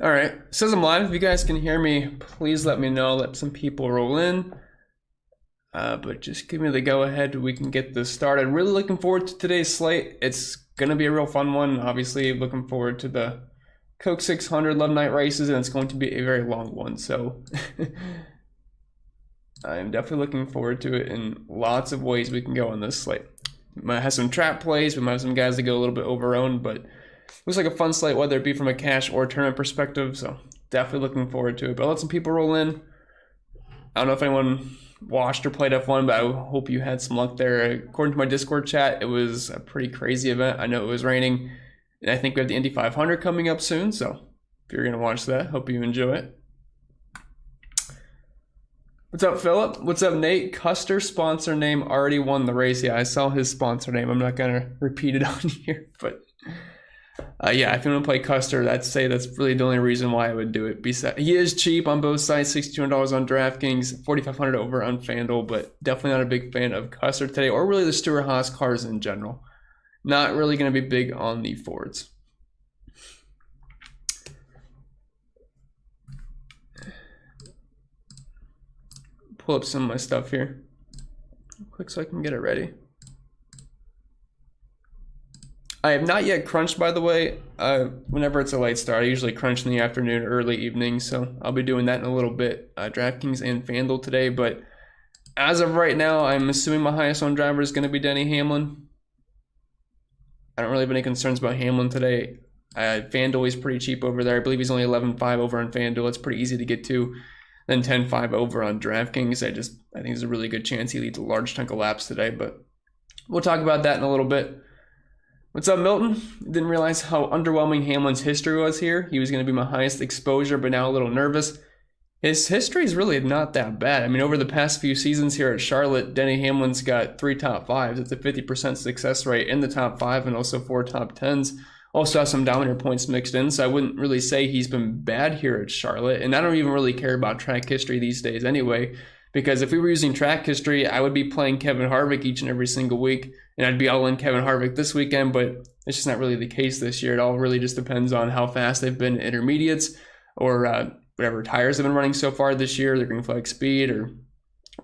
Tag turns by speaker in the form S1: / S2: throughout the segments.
S1: All right, it says I'm live. If you guys can hear me, please let me know. Let some people roll in. But just give me the go ahead. We can get this started. Really looking forward to today's slate. It's gonna be a real fun one. Obviously, looking forward to the Coke 600 Love Night races, and it's going to be a very long one. So I'm definitely looking forward to it in lots of ways we can go on this slate. We might have some trap plays. We might have some guys that go a little bit over owned, but looks like a fun slate, whether it be from a cash or tournament perspective. So definitely looking forward to it. But I'll let some people roll in. I don't know if anyone watched or played F1, but I hope you had some luck there. According to my Discord chat, it was a pretty crazy event. I know it was raining, and I think we have the Indy 500 coming up soon. So if you're going to watch that, hope you enjoy it. What's up, Philip? What's up, Nate? Custer sponsor name already won the race. Yeah, I saw his sponsor name. I'm not going to repeat it on here, but yeah, if you want to play Custer, that's really the only reason why I would do it. Besides, he is cheap on both sides, $6,200 on DraftKings, $4,500 over on FanDuel, but definitely not a big fan of Custer today, or really the Stewart-Haas cars in general. Not really going to be big on the Fords. Pull up some of my stuff here quick so I can get it ready. I have not yet crunched, by the way. Whenever it's a late start, I usually crunch in the afternoon, early evening, so I'll be doing that in a little bit. DraftKings and FanDuel today, but as of right now, I'm assuming my highest owned driver is going to be Denny Hamlin. I don't really have any concerns about Hamlin today. FanDuel is pretty cheap over there. I believe he's only 11.5 over on FanDuel. It's pretty easy to get to. Then 10.5 over on DraftKings. I think there's a really good chance he leads a large chunk of laps today, but we'll talk about that in a little bit. What's up, Milton? Didn't realize how underwhelming Hamlin's history was here. He was going to be my highest exposure, but now a little nervous. His history is really not that bad. I mean, over the past few seasons here at Charlotte, Denny Hamlin's got 3 top 5s. It's a 50% success rate in the top 5 and also 4 top 10s. Also has some Dominator points mixed in, so I wouldn't really say he's been bad here at Charlotte. And I don't even really care about track history these days anyway, because if we were using track history, I would be playing Kevin Harvick each and every single week, and I'd be all in Kevin Harvick this weekend, but it's just not really the case this year. It all really just depends on how fast they've been in intermediates or whatever tires have been running so far this year, their green flag speed, or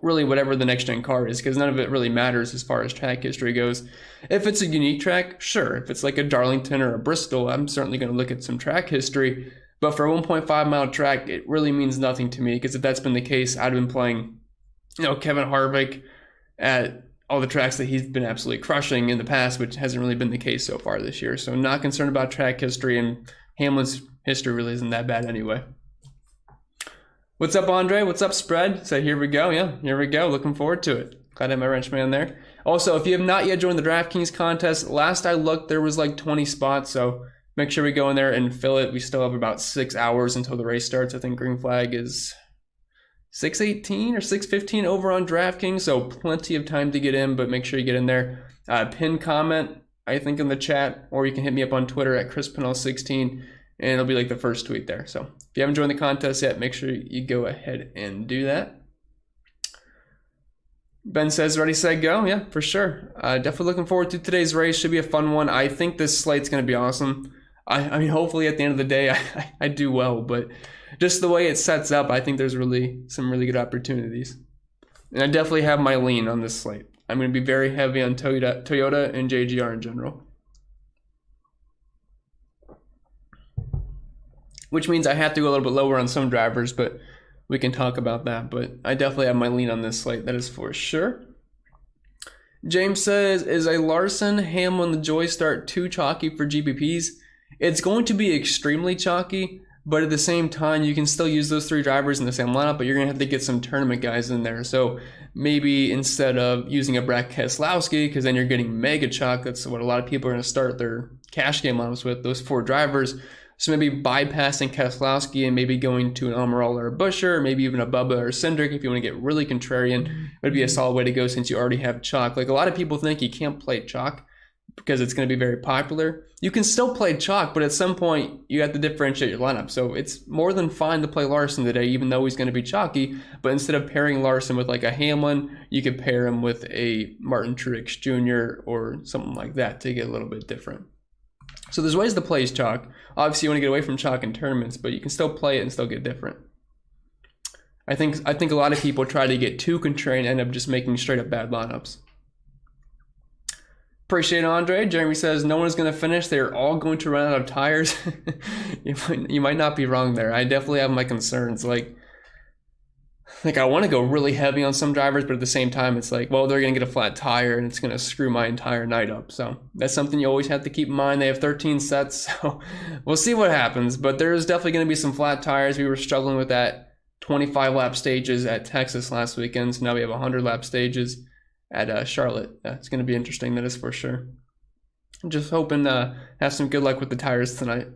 S1: really whatever the next gen car is, because none of it really matters as far as track history goes. If it's a unique track, sure. If it's like a Darlington or a Bristol, I'm certainly going to look at some track history. But for a 1.5 mile track, it really means nothing to me, because if that's been the case, I'd been playing, Kevin Harvick at all the tracks that he's been absolutely crushing in the past, which hasn't really been the case so far this year. So not concerned about track history, and Hamlin's history really isn't that bad anyway. What's up, Andre? What's up, Spread? So here we go. Yeah, here we go. Looking forward to it. Glad I have my wrench man there. Also, if you have not yet joined the DraftKings contest, last I looked, there was like 20 spots. So make sure we go in there and fill it. We still have about 6 hours until the race starts. I think green flag is 6:18 or 6:15 over on DraftKings. So plenty of time to get in, but make sure you get in there. Pin comment, I think, in the chat, or you can hit me up on Twitter at ChrisPennell16. And it'll be like the first tweet there. So if you haven't joined the contest yet, make sure you go ahead and do that. Ben says, ready, set, go. Yeah, for sure. Definitely looking forward to today's race. Should be a fun one. I think this slate's going to be awesome. I mean, hopefully at the end of the day, I do well. But just the way it sets up, I think there's some really good opportunities. And I definitely have my lean on this slate. I'm going to be very heavy on Toyota and JGR in general. Which means I have to go a little bit lower on some drivers, but we can talk about that. But I definitely have my lean on this slate, that is for sure. James says, is a Larson, Hamlin, the Joy start too chalky for GPPs? It's going to be extremely chalky, but at the same time, you can still use those 3 drivers in the same lineup, but you're going to have to get some tournament guys in there. So maybe instead of using a Brad Keselowski, because then you're getting mega chalk, that's what a lot of people are going to start their cash game lineups with, those 4 drivers. So maybe bypassing Keselowski and maybe going to an Almirola or a Buescher, or maybe even a Bubba or Cindric if you want to get really contrarian. Would be a solid way to go since you already have chalk. Like, a lot of people think you can't play chalk because it's going to be very popular. You can still play chalk, but at some point you have to differentiate your lineup. So it's more than fine to play Larson today, even though he's going to be chalky. But instead of pairing Larson with like a Hamlin, you could pair him with a Martin Truex Jr. or something like that to get a little bit different. So there's ways to play as chalk. Obviously, you want to get away from chalk in tournaments, but you can still play it and still get different. I think a lot of people try to get too contrarian and end up just making straight up bad lineups. Appreciate it, Andre. Jeremy says no one is going to finish. They're all going to run out of tires. You might not be wrong there. I definitely have my concerns. Like I want to go really heavy on some drivers, but at the same time, it's like, well, they're going to get a flat tire and it's going to screw my entire night up. So that's something you always have to keep in mind. They have 13 sets, so we'll see what happens. But there's definitely going to be some flat tires. We were struggling with that 25 lap stages at Texas last weekend, so now we have 100 lap stages at Charlotte. It's going to be interesting, that is for sure. I'm just hoping to have some good luck with the tires tonight.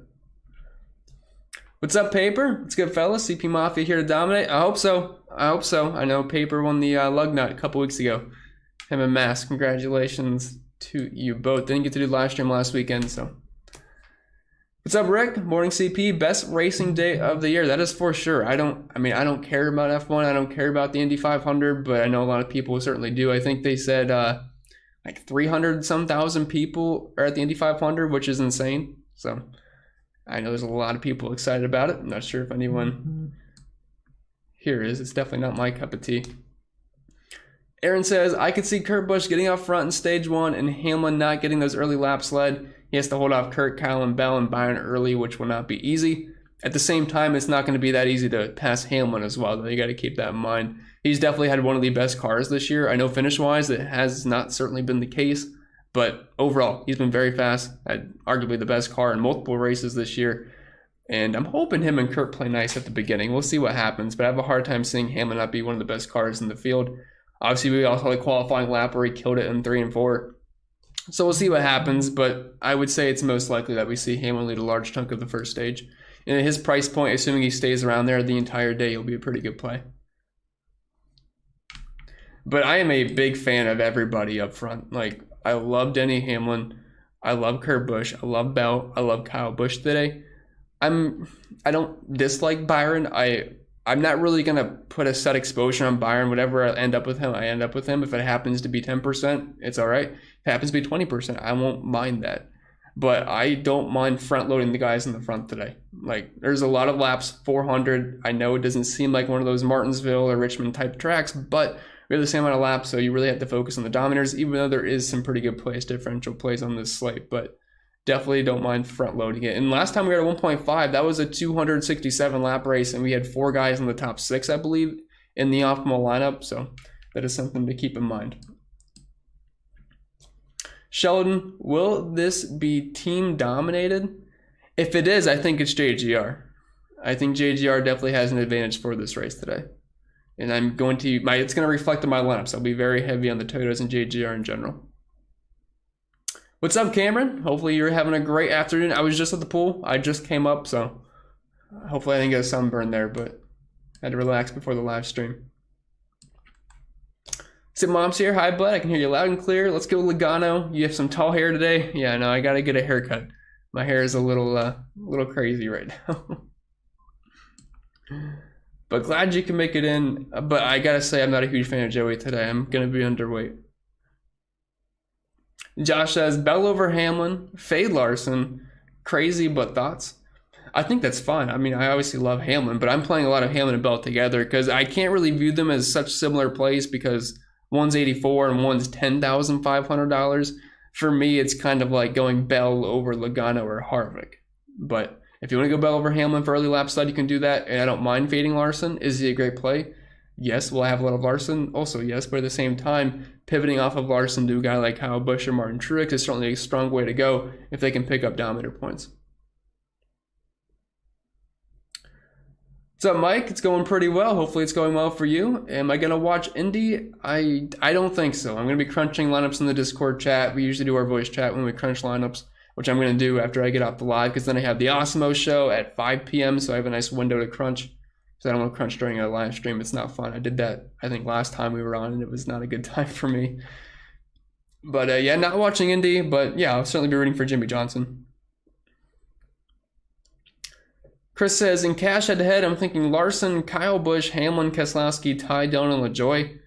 S1: What's up, Paper? What's good, fellas? CP Mafia here to dominate. I hope so. I know Paper won the lug nut a couple weeks ago. Him and Mass, congratulations to you both. Didn't get to do live stream last weekend, so. What's up, Rick? Morning, CP. Best racing day of the year. That is for sure. I don't care about F1. I don't care about the Indy 500, but I know a lot of people certainly do. I think they said like 300-some thousand people are at the Indy 500, which is insane. So I know there's a lot of people excited about it. I'm not sure if anyone here is. It's definitely not my cup of tea. Aaron says, I could see Kurt Busch getting up front in stage 1 and Hamlin not getting those early laps led. He has to hold off Kurt, Kyle, and Bell and Byron early, which will not be easy. At the same time, it's not going to be that easy to pass Hamlin as well, though. You got to keep that in mind. He's definitely had one of the best cars this year. I know finish-wise, it has not certainly been the case, but overall, he's been very fast. Had arguably the best car in multiple races this year, and I'm hoping him and Kurt play nice at the beginning. We'll see what happens, but I have a hard time seeing Hamlin not be one of the best cars in the field. Obviously, we also had a qualifying lap where he killed it in 3 and 4. So we'll see what happens, but I would say it's most likely that we see Hamlin lead a large chunk of the first stage. And at his price point, assuming he stays around there the entire day, he'll be a pretty good play. But I am a big fan of everybody up front. Like, I love Denny Hamlin. I love Kurt Busch. I love Bell. I love Kyle Busch today. I don't dislike Byron. I'm not really going to put a set exposure on Byron. Whatever I end up with him, I end up with him. If it happens to be 10%, it's all right. If it happens to be 20%, I won't mind that. But I don't mind front-loading the guys in the front today. Like, there's a lot of laps, 400. I know it doesn't seem like one of those Martinsville or Richmond-type tracks, but we have the same amount of laps, so you really have to focus on the Dominators, even though there is some pretty good plays, differential plays on this slate. But definitely don't mind front-loading it. And last time we were at 1.5, that was a 267-lap race, and we had 4 guys in the top 6, I believe, in the optimal lineup. So that is something to keep in mind. Sheldon, will this be team dominated? If it is, I think it's JGR. I think JGR definitely has an advantage for this race today. And I'm going to, it's going to reflect on my lineups. I'll be very heavy on the Toyotas and JGR in general. What's up, Cameron? Hopefully you're having a great afternoon. I was just at the pool. I just came up, so hopefully I didn't get a sunburn there, but I had to relax before the live stream. Sit Mom's here. Hi, bud. I can hear you loud and clear. Let's go, Logano. You have some tall hair today. Yeah, no, I got to get a haircut. My hair is a little crazy right now. But glad you can make it in. But I got to say, I'm not a huge fan of Joey today. I'm going to be underweight. Josh says, Bell over Hamlin, fade Larson. Crazy, but thoughts? I think that's fine. I mean, I obviously love Hamlin, but I'm playing a lot of Hamlin and Bell together because I can't really view them as such similar plays because one's $84 and one's $10,500. For me, it's kind of like going Bell over Logano or Harvick. But if you want to go Bell over Hamlin for early lap slide, you can do that. And I don't mind fading Larson. Is he a great play? Yes. Will I have a lot of Larson? Also, yes. But at the same time, pivoting off of Larson to a guy like Kyle Busch or Martin Truex is certainly a strong way to go if they can pick up Dominator points. What's up, Mike? It's going pretty well. Hopefully it's going well for you. Am I going to watch Indy? I don't think so. I'm going to be crunching lineups in the Discord chat. We usually do our voice chat when we crunch lineups, which I'm going to do after I get off the live because then I have the Osmo show at 5 p.m. So I have a nice window to crunch because I don't want to crunch during a live stream. It's not fun. I did that, I think, last time we were on and it was not a good time for me. But yeah, not watching Indy, but yeah, I'll certainly be rooting for Jimmy Johnson. Chris says, in cash head-to-head, I'm thinking Larson, Kyle Busch, Hamlin, Keselowski, Ty Dillon, and LaJoy.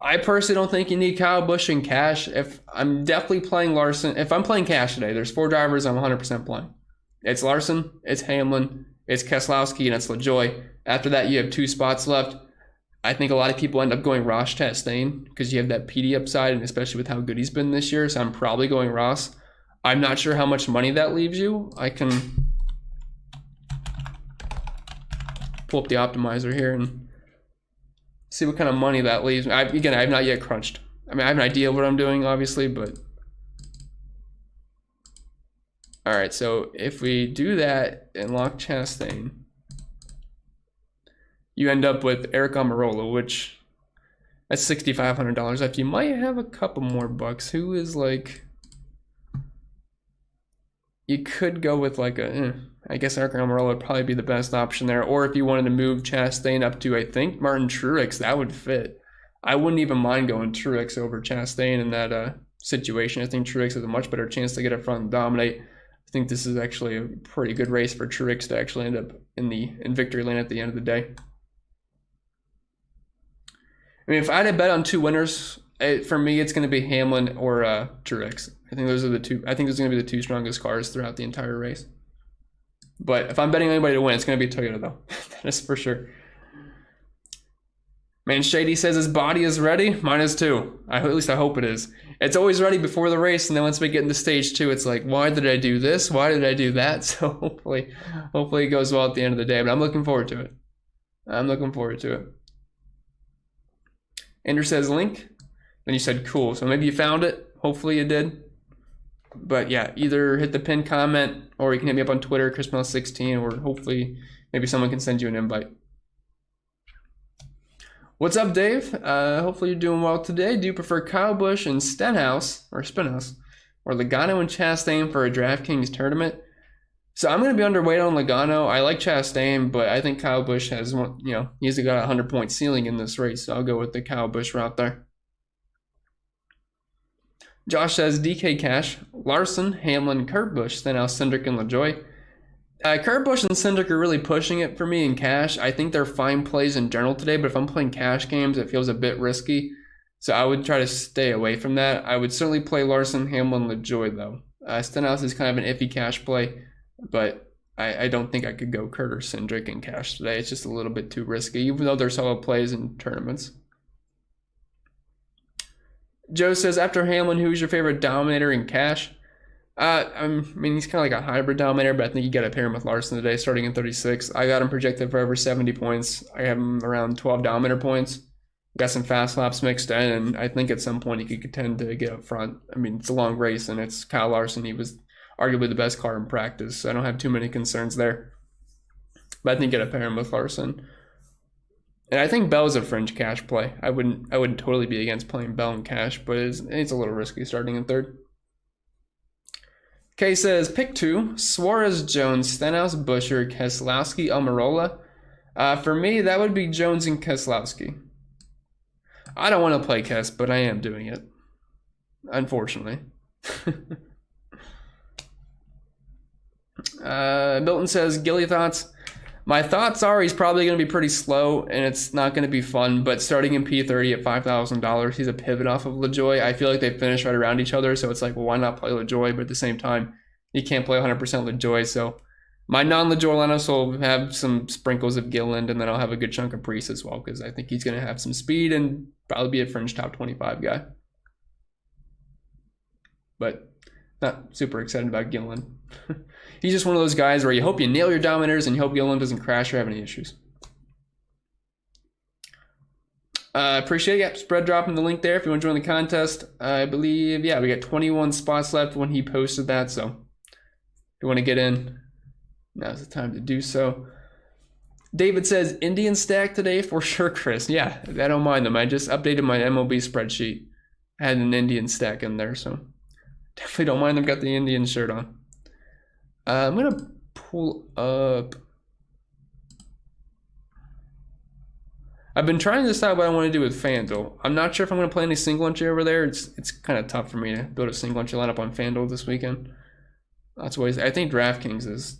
S1: I personally don't think you need Kyle Busch in cash. If I'm definitely playing Larson, if I'm playing cash today, there's 4 drivers I'm 100% playing. It's Larson, it's Hamlin, it's Keselowski, and it's LaJoie. After that, you have 2 spots left. I think a lot of people end up going Ross Chastain because you have that PD upside, and especially with how good he's been this year. So I'm probably going Ross. I'm not sure how much money that leaves you. I can pull up the optimizer here and see what kind of money that leaves me. Again, I have not yet crunched. I mean, I have an idea of what I'm doing, obviously, but... All right, so if we do that and lock Chastain, you end up with Eric Almirola, which that's $6,500 left. You might have a couple more bucks. Who is like... You could go with like I guess Eric Almirola would probably be the best option there. Or if you wanted to move Chastain up to, I think, Martin Truex, that would fit. I wouldn't even mind going Truex over Chastain in that situation. I think Truex has a much better chance to get up front and dominate. I think this is actually a pretty good race for Truex to actually end up in victory lane at the end of the day. I mean, if I had to bet on 2 winners, for me, it's going to be Hamlin or Truex. I think those are the 2. I think those are going to be the 2 strongest cars throughout the entire race. But if I'm betting anybody to win, it's going to be Toyota, though. That is for sure. Man, Shady says his body is ready. Mine is too. At least I hope it is. It's always ready before the race, and then once we get into stage 2, it's like, why did I do this? Why did I do that? So hopefully it goes well at the end of the day. But I'm looking forward to it. I'm looking forward to it. Andrew says link. Then you said cool. So maybe you found it. Hopefully you did. But yeah, either hit the pinned comment or you can hit me up on Twitter, ChrisPennell16, or hopefully maybe someone can send you an invite. What's up, Dave? Hopefully you're doing well today. Do you prefer Kyle Busch and Spinhouse, or Logano and Chastain for a DraftKings tournament? So I'm going to be underweight on Logano. I like Chastain, but I think Kyle Busch has one, he's got a 100-point ceiling in this race, so I'll go with the Kyle Busch route there. Josh says DK Cash, Larson, Hamlin, Kurt Busch, then out Cindric and LaJoie. Kurt Busch and Cindric are really pushing it for me in cash. I think they're fine plays in general today, but if I'm playing cash games, it feels a bit risky. So I would try to stay away from that. I would certainly play Larson, Hamlin, LaJoie, though. Stenhouse is kind of an iffy cash play, but I don't think I could go Kurt or Cindric in cash today. It's just a little bit too risky, even though they're solid plays in tournaments. Joe says, after Hamlin, who's your favorite Dominator in cash? I mean, he's kind of like a hybrid Dominator, but I think you got to pair him with Larson today, starting in 36. I got him projected for over 70 points. I have him around 12 Dominator points. Got some fast laps mixed in, and I think at some point he could contend to get up front. I mean, it's a long race, and it's Kyle Larson. He was arguably the best car in practice, so I don't have too many concerns there. But I think you got to pair him with Larson. And I think Bell's a fringe cash play. I wouldn't totally be against playing Bell in cash, but it's a little risky starting in third. Kay says, pick 2, Suarez, Jones, Stenhouse, Buescher, Keselowski, Almirola. For me, that would be Jones and Keselowski. I don't want to play Kes, but I am doing it. Unfortunately. Milton says, Gilly thoughts. My thoughts are he's probably going to be pretty slow and it's not going to be fun, but starting in P30 at $5,000, he's a pivot off of LaJoie. I feel like they finish right around each other, so it's like, well, why not play LaJoie? But at the same time, you can't play 100% LaJoie, so my non-LaJoie lineups will have some sprinkles of Gilliland, and then I'll have a good chunk of Priest as well, because I think he's going to have some speed and probably be a fringe top 25 guy. But not super excited about Gilliland. He's just one of those guys where you hope you nail your Dominators and you hope Gilliland doesn't crash or have any issues. Appreciate it. Spread dropping the link there if you want to join the contest. I believe, we got 21 spots left when he posted that, so if you want to get in, now's the time to do so. David says, Indian stack today for sure, Chris. Yeah, I don't mind them. I just updated my MLB spreadsheet. I had an Indian stack in there, so definitely don't mind them. Got the Indian shirt on. I'm going to pull up. I've been trying to decide what I want to do with FanDuel. I'm not sure if I'm going to play any single entry over there. It's kind of tough for me to build a single entry lineup on FanDuel this weekend. That's ways. I think DraftKings is.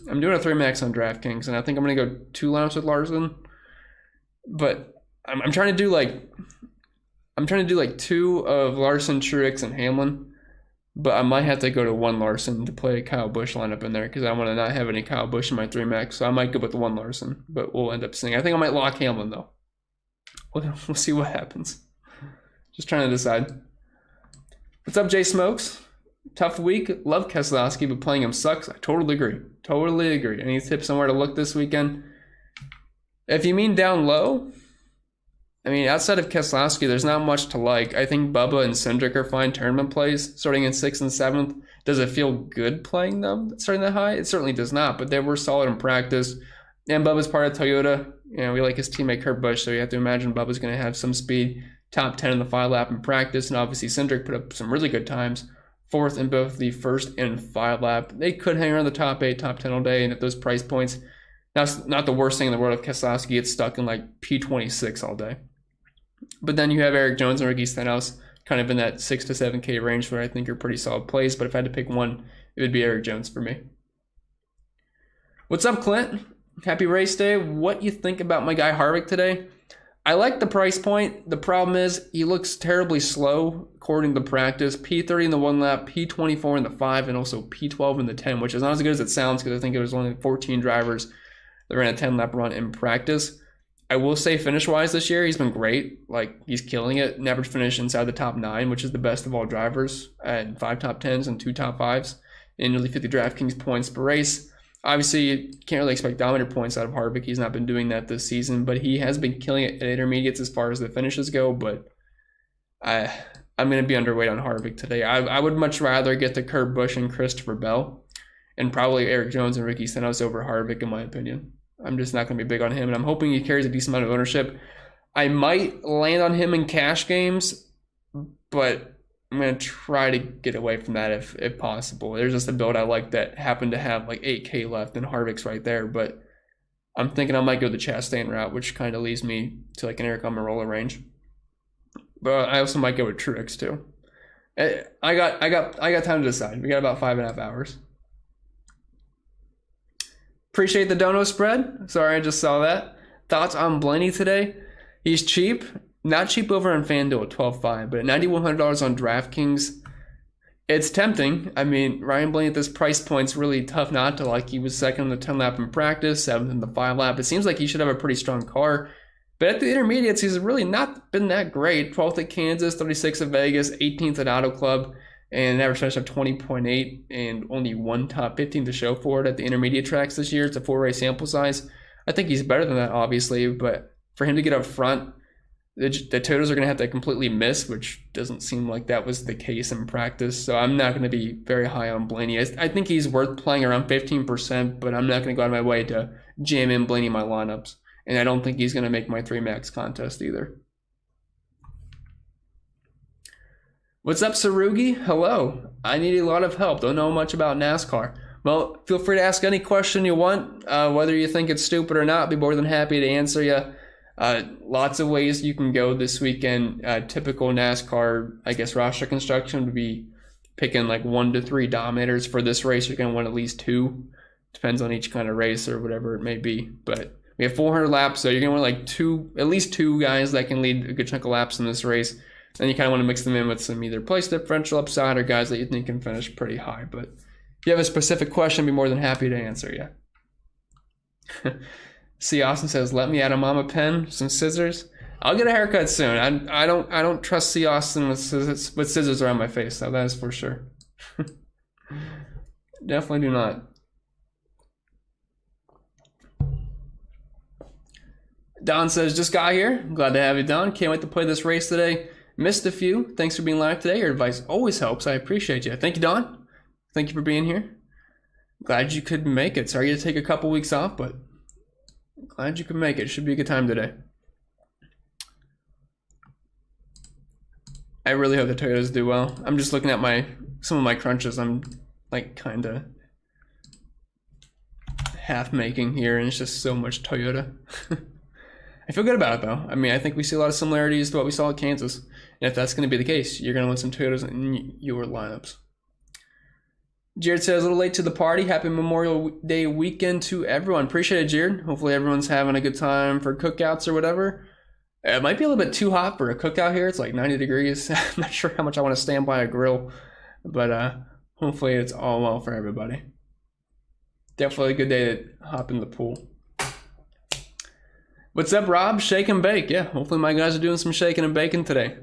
S1: I'm doing a 3-max on DraftKings, and I think I'm going to go 2 lineups with Larson. But I'm trying to do like I'm trying to do like 2 of Larson, Truex, and Hamlin. But I might have to go to 1 Larson to play a Kyle Busch lineup in there because I want to not have any Kyle Busch in my 3 max. So I might go with the 1 Larson, but we'll end up seeing. I think I might lock Hamlin though. We'll see what happens. Just trying to decide. What's up, Jay Smokes? Tough week. Love Keselowski, but playing him sucks. I totally agree. Totally agree. Any tips on where to look this weekend? If you mean down low, I mean, outside of Keselowski, there's not much to like. I think Bubba and Cindric are fine tournament plays, starting in 6th and 7th. Does it feel good playing them starting that high? It certainly does not, but they were solid in practice. And Bubba's part of Toyota. You know, we like his teammate Kurt Busch, so you have to imagine Bubba's going to have some speed. Top 10 in the 5 lap in practice, and obviously Cindric put up some really good times. 4th in both the 1st and 5 lap. They could hang around the top 8, top 10 all day, and at those price points, that's not the worst thing in the world if Keselowski gets stuck in like P26 all day. But then you have Eric Jones and Ricky Stenhouse kind of in that 6 to 7K range where I think are pretty solid plays. But if I had to pick one, it would be Eric Jones for me. What's up, Clint? Happy race day. What you think about my guy Harvick today? I like the price point. The problem is he looks terribly slow according to practice. P30 in the 1 lap, P24 in the 5, and also P12 in the 10, which is not as good as it sounds because I think it was only 14 drivers that ran a 10 lap run in practice. I will say finish-wise this year, he's been great. Like, he's killing it. An average finish inside the top 9, which is the best of all drivers, at 5 top 10s and 2 top 5s, and nearly 50 DraftKings points per race. Obviously, you can't really expect Dominator points out of Harvick. He's not been doing that this season, but he has been killing it at intermediates as far as the finishes go, but I'm going to be underweight on Harvick today. I would much rather get to Kurt Busch and Christopher Bell, and probably Eric Jones and Ricky Stenhouse over Harvick, in my opinion. I'm just not going to be big on him, and I'm hoping he carries a decent amount of ownership. I might land on him in cash games, but I'm going to try to get away from that if possible. There's just a build I like that happened to have like 8K left, and Harvick's right there, but I'm thinking I might go the Chastain route, which kind of leads me to like an Eric Almirola range. But I also might go with Truex too. I got time to decide. We got about 5.5 hours. Appreciate the dono spread. Sorry, I just saw that. Thoughts on Blaney today? He's cheap. Not cheap over on FanDuel at $12.5, but at $9,100 on DraftKings, it's tempting. I mean, Ryan Blaney at this price point's really tough not to like. He was 2nd in the 10 lap in practice, 7th in the 5 lap. It seems like he should have a pretty strong car. But at the intermediates, he's really not been that great. 12th at Kansas, 36th at Vegas, 18th at Auto Club, and an average finish of 20.8 and only 1 top 15 to show for it at the intermediate tracks this year. It's a 4-race sample size. I think he's better than that, obviously, but for him to get up front, the Toyotas are going to have to completely miss, which doesn't seem like that was the case in practice. So I'm not going to be very high on Blaney. I think he's worth playing around 15%, but I'm not going to go out of my way to jam in Blaney in my lineups. And I don't think he's going to make my 3 max contest either. What's up, Sarugi? Hello. I need a lot of help. Don't know much about NASCAR. Well, feel free to ask any question you want. Whether you think it's stupid or not, I'll be more than happy to answer you. Lots of ways you can go this weekend. Typical NASCAR, I guess, roster construction would be picking like 1 to 3 Dominators for this race. You're going to want at least 2. Depends on each kind of race or whatever it may be. But we have 400 laps, so you're going to want like at least 2 guys that can lead a good chunk of laps in this race. Then you kind of want to mix them in with some either place differential upside or guys that you think can finish pretty high. But if you have a specific question, I'd be more than happy to answer you. See, Austin says, let me add a mama pen, some scissors. I'll get a haircut soon. I don't trust C. Austin with scissors around my face, so that is for sure. Definitely do not. Don says, just got here. Glad to have you, Don. Can't wait to play this race today. Missed a few. Thanks for being live today. Your advice always helps. I appreciate you. Thank you, Don. Thank you for being here. Glad you could make it. Sorry to take a couple weeks off, but glad you could make it. Should be a good time today. I really hope the Toyotas do well. I'm just looking at some of my crunches. I'm like kind of half making here, and it's just so much Toyota. I feel good about it though. I mean, I think we see a lot of similarities to what we saw at Kansas. And if that's going to be the case, you're going to want some Toyotas in your lineups. Jared says, a little late to the party. Happy Memorial Day weekend to everyone. Appreciate it, Jared. Hopefully everyone's having a good time for cookouts or whatever. It might be a little bit too hot for a cookout here. It's like 90 degrees. I'm not sure how much I want to stand by a grill, but hopefully it's all well for everybody. Definitely a good day to hop in the pool. What's up, Rob? Shake and bake. Yeah, hopefully my guys are doing some shaking and baking today.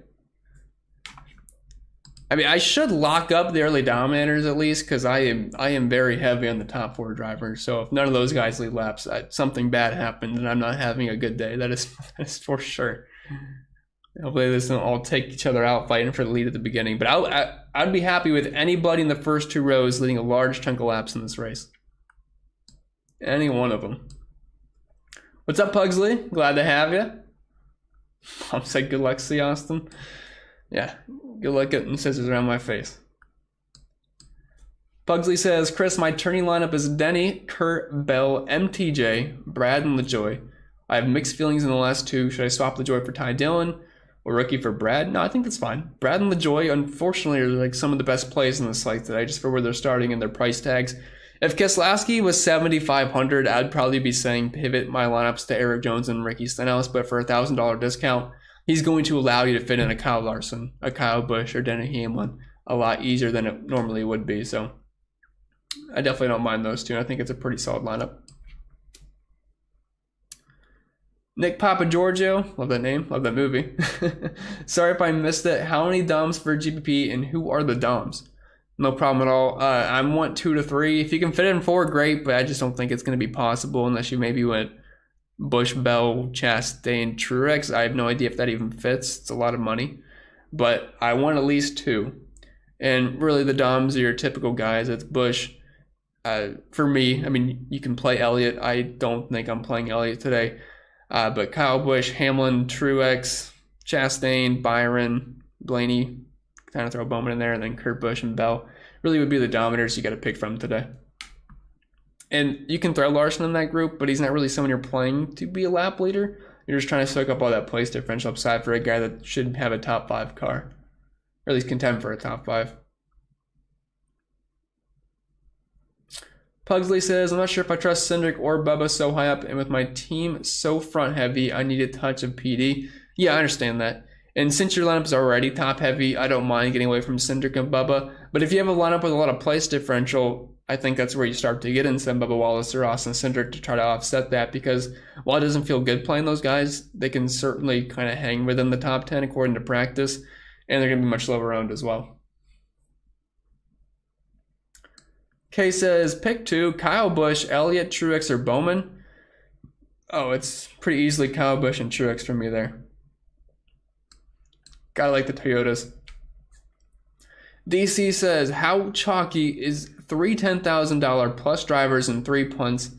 S1: I mean, I should lock up the early Dominators at least, because I am very heavy on the top 4 drivers. So if none of those guys lead laps, something bad happened and I'm not having a good day. That is for sure. Hopefully this doesn't all take each other out fighting for the lead at the beginning. But I'd be happy with anybody in the first 2 rows leading a large chunk of laps in this race. Any one of them. What's up, Pugsley? Glad to have you. Mom said good luck, C. Austin. Yeah, good luck getting scissors around my face. Pugsley says, Chris, my turning lineup is Denny, Kurt, Bell, MTJ, Brad, and LaJoy. I have mixed feelings in the last 2. Should I swap LaJoy for Ty Dillon or rookie for Brad? No, I think that's fine. Brad and LaJoy, unfortunately, are like some of the best plays in the slate today, just for where they're starting and their price tags. If Keselowski was 7,500, I'd probably be saying pivot my lineups to Eric Jones and Ricky Stenhouse, but for a $1,000 discount, he's going to allow you to fit in a Kyle Larson, a Kyle Busch, or Denny Hamlin a lot easier than it normally would be. So I definitely don't mind those 2. I think it's a pretty solid lineup. Nick Papa Giorgio, love that name, love that movie. Sorry if I missed it. How many DOMs for GPP and who are the DOMs? No problem at all. I want 2 to 3. If you can fit in 4, great, but I just don't think it's going to be possible unless you maybe went Busch, Bell, Chastain, Truex. I have no idea if that even fits. It's a lot of money. But I want at least 2. And really the DOMs are your typical guys. It's Busch. For me, I mean, you can play Elliott. I don't think I'm playing Elliott today. But Kyle Busch, Hamlin, Truex, Chastain, Byron, Blaney, kind of throw Bowman in there, and then Kurt Busch and Bell really would be the Dominators you got to pick from today. And you can throw Larson in that group, but he's not really someone you're playing to be a lap leader. You're just trying to soak up all that place differential upside for a guy that should have a top 5 car, or at least contend for a top 5. Pugsley says, I'm not sure if I trust Cindric or Bubba so high up, and with my team so front heavy, I need a touch of PD. Yeah, I understand that. And since your lineup is already top heavy, I don't mind getting away from Cindric and Bubba. But if you have a lineup with a lot of place differential, I think that's where you start to get in some Bubba Wallace or Austin Cindric to try to offset that, because while it doesn't feel good playing those guys, they can certainly kind of hang within the top 10 according to practice, and they're going to be much lower owned as well. Kay says, pick 2, Kyle Busch, Elliott, Truex, or Bowman. Oh, it's pretty easily Kyle Busch and Truex for me there. Gotta like the Toyotas. DC says, how chalky is 3 $10,000 plus drivers and 3 punts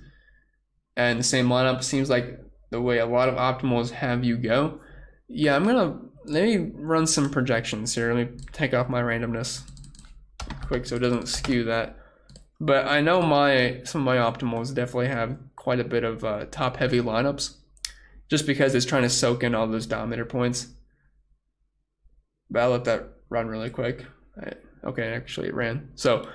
S1: and the same lineup? Seems like the way a lot of optimals have you go. Yeah, let me run some projections here. Let me take off my randomness quick so it doesn't skew that. But I know some of my optimals definitely have quite a bit of top heavy lineups, just because it's trying to soak in all those Dominator points. But I'll let that run really quick. Okay, actually it ran. So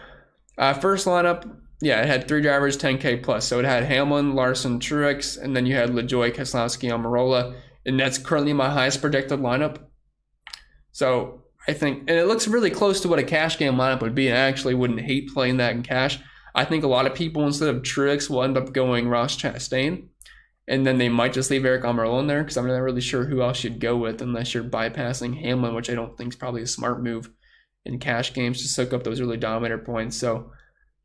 S1: first lineup, yeah, it had 3 drivers, 10K plus. So it had Hamlin, Larson, Truex, and then you had LaJoy, Keselowski, Almirola, and that's currently my highest projected lineup. So I think, and it looks really close to what a cash game lineup would be, and I actually wouldn't hate playing that in cash. I think a lot of people, instead of Truex, will end up going Ross Chastain, and then they might just leave Eric Almirola in there, because I'm not really sure who else you'd go with unless you're bypassing Hamlin, which I don't think is probably a smart move in cash games to soak up those early Dominator points. So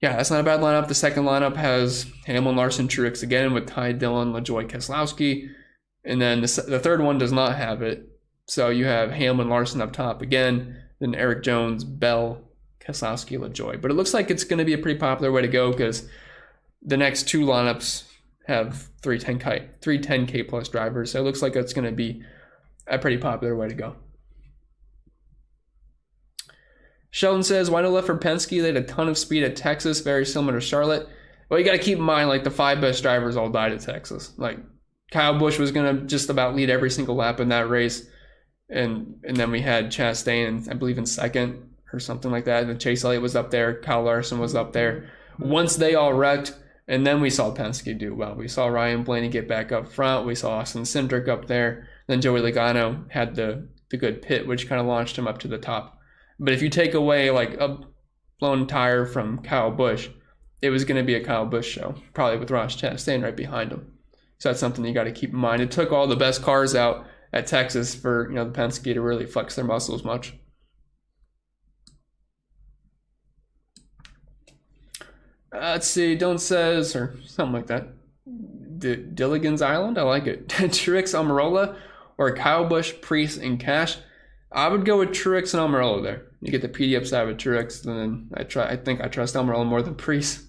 S1: yeah, that's not a bad lineup. The second lineup has Hamlin, Larson, Truex again with Ty Dillon, LaJoy, Keselowski. And then the third one does not have it. So you have Hamlin, Larson up top again, then Eric Jones, Bell, Keselowski, LaJoy. But it looks like it's going to be a pretty popular way to go, because the next 2 lineups have 3 10K plus drivers. So it looks like it's going to be a pretty popular way to go. Sheldon says, why no left for Penske? They had a ton of speed at Texas, very similar to Charlotte. Well, you got to keep in mind, like, the 5 best drivers all died at Texas. Like, Kyle Busch was going to just about lead every single lap in that race. And then we had Chastain, I believe, in second or something like that. And Chase Elliott was up there. Kyle Larson was up there. Once they all wrecked, and then we saw Penske do well. We saw Ryan Blaney get back up front. We saw Austin Cindric up there. Then Joey Logano had the good pit, which kind of launched him up to the top. But if you take away like a blown tire from Kyle Busch, it was going to be a Kyle Busch show, probably with Ross Chastain right behind him. So that's something you got to keep in mind. It took all the best cars out at Texas for the Penske to really flex their muscles much. Let's see, Don't says, or something like that. Dilligan's Island, I like it. Truex Almirola or Kyle Busch, Priest, and Cash. I would go with Truex and Almirola there. You get the PD upside with Truex, and then I think I trust Almirola more than Priest.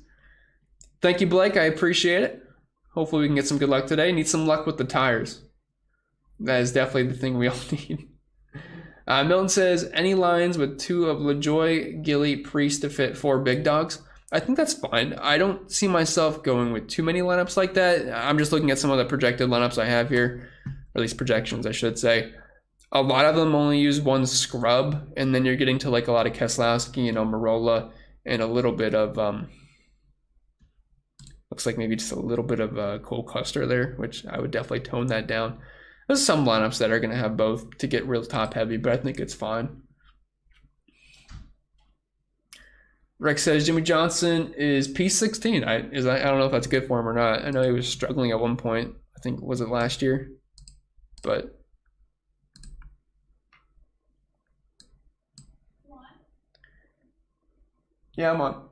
S1: Thank you, Blake. I appreciate it. Hopefully we can get some good luck today. Need some luck with the tires. That is definitely the thing we all need. Milton says, any lines with 2 of LaJoie, Gilly, Priest to fit 4 big dogs? I think that's fine. I don't see myself going with too many lineups like that. I'm just looking at some of the projected lineups I have here, or at least projections, I should say. A lot of them only use 1 scrub, and then you're getting to like a lot of Keselowski and Almirola and a little bit of, looks like maybe just a little bit of Cole Custer there, which I would definitely tone that down. There's some lineups that are going to have both to get real top heavy, but I think it's fine. Rex says Jimmy Johnson is P16. I don't know if that's good for him or not. I know he was struggling at one point. I think, was it last year? But yeah, I'm on.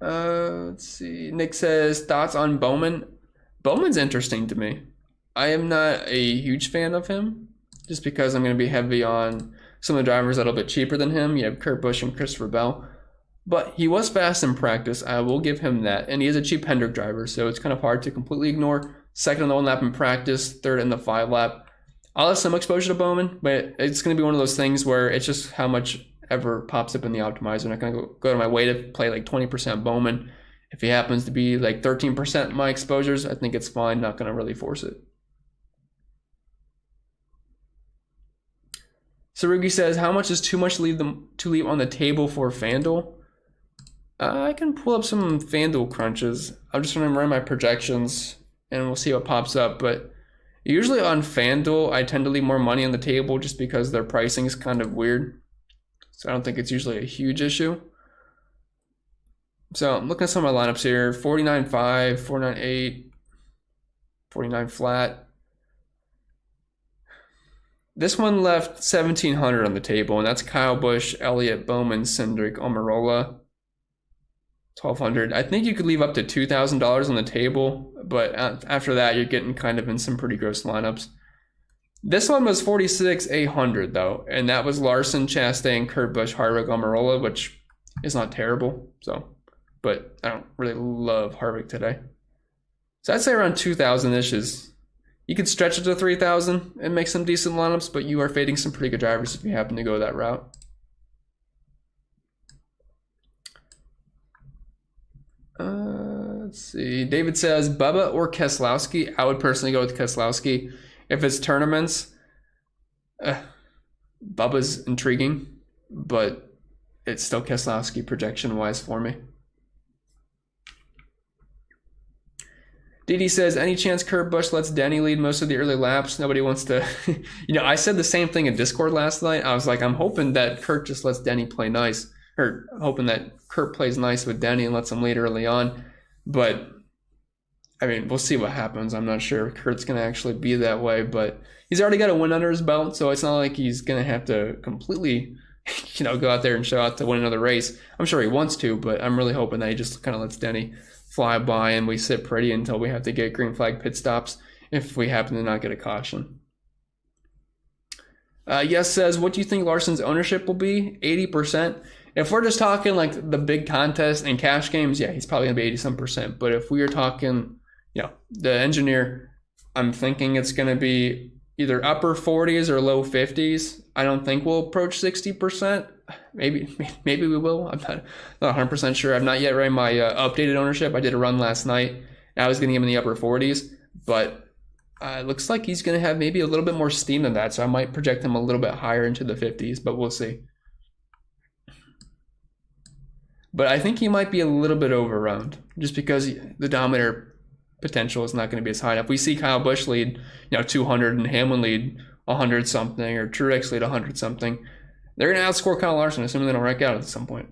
S1: Let's see. Nick says, thoughts on Bowman? Bowman's interesting to me. I am not a huge fan of him, just because I'm going to be heavy on some of the drivers that are a bit cheaper than him. You have Kurt Busch and Christopher Bell. But he was fast in practice. I will give him that. And he is a cheap Hendrick driver, so it's kind of hard to completely ignore. Second on the 1 lap in practice, third in the 5 lap. I'll have some exposure to Bowman, but it's going to be one of those things where it's just how much ever pops up in the optimizer. I'm not going to go to my way to play like 20% Bowman. If he happens to be like 13% my exposures, I think it's fine. Not going to really force it. Sarugi says, how much is too much to leave on the table for FanDuel? I can pull up some FanDuel crunches. I'm just going to run my projections and we'll see what pops up. But usually on FanDuel, I tend to leave more money on the table just because their pricing is kind of weird. So I don't think it's usually a huge issue. So I'm looking at some of my lineups here. 49.5, 49.8, 49 flat. This one left 1,700 on the table, and that's Kyle Busch, Elliott, Bowman, Cindric, Almirola. 1,200. I think you could leave up to $2,000 on the table, but after that, you're getting kind of in some pretty gross lineups. This one was 46,800 though, and that was Larson, Chastain, Kurt Busch, Harvick, Almirola, which is not terrible. So, but I don't really love Harvick today. So I'd say around 2,000-ish is. You could stretch it to 3,000 and make some decent lineups, but you are fading some pretty good drivers if you happen to go that route. Let's see. David says, Bubba or Keselowski? I would personally go with Keselowski. If it's tournaments, Bubba's intriguing, but it's still Keselowski projection-wise for me. Didi says, any chance Kurt Busch lets Denny lead most of the early laps? Nobody wants to... I said the same thing in Discord last night. I was like, I'm hoping that Kurt just lets Denny play nice. Or hoping that Kurt plays nice with Denny and lets him lead early on. But, I mean, we'll see what happens. I'm not sure if Kurt's going to actually be that way. But he's already got a win under his belt, so it's not like he's going to have to completely, go out there and show out to win another race. I'm sure he wants to, but I'm really hoping that he just kind of lets Denny fly by and we sit pretty until we have to get green flag pit stops if we happen to not get a caution. Yes says, what do you think Larson's ownership will be? 80%. If we're just talking like the big contest and cash games, yeah, he's probably gonna be 80-some%. But if we are talking, the engineer, I'm thinking it's gonna be either upper 40s or low 50s. I don't think we'll approach 60%. Maybe we will. I'm not 100% sure. I've not yet ran my updated ownership. I did a run last night. I was getting him in the upper 40s, but it looks like he's going to have maybe a little bit more steam than that, so I might project him a little bit higher into the 50s, but we'll see. But I think he might be a little bit overowned, just because the Dominator potential is not going to be as high. If we see Kyle Busch lead, 200 and Hamlin lead 100 something, or Truex lead 100 something, they're going to outscore Kyle Larson, assuming they don't wreck out at some point.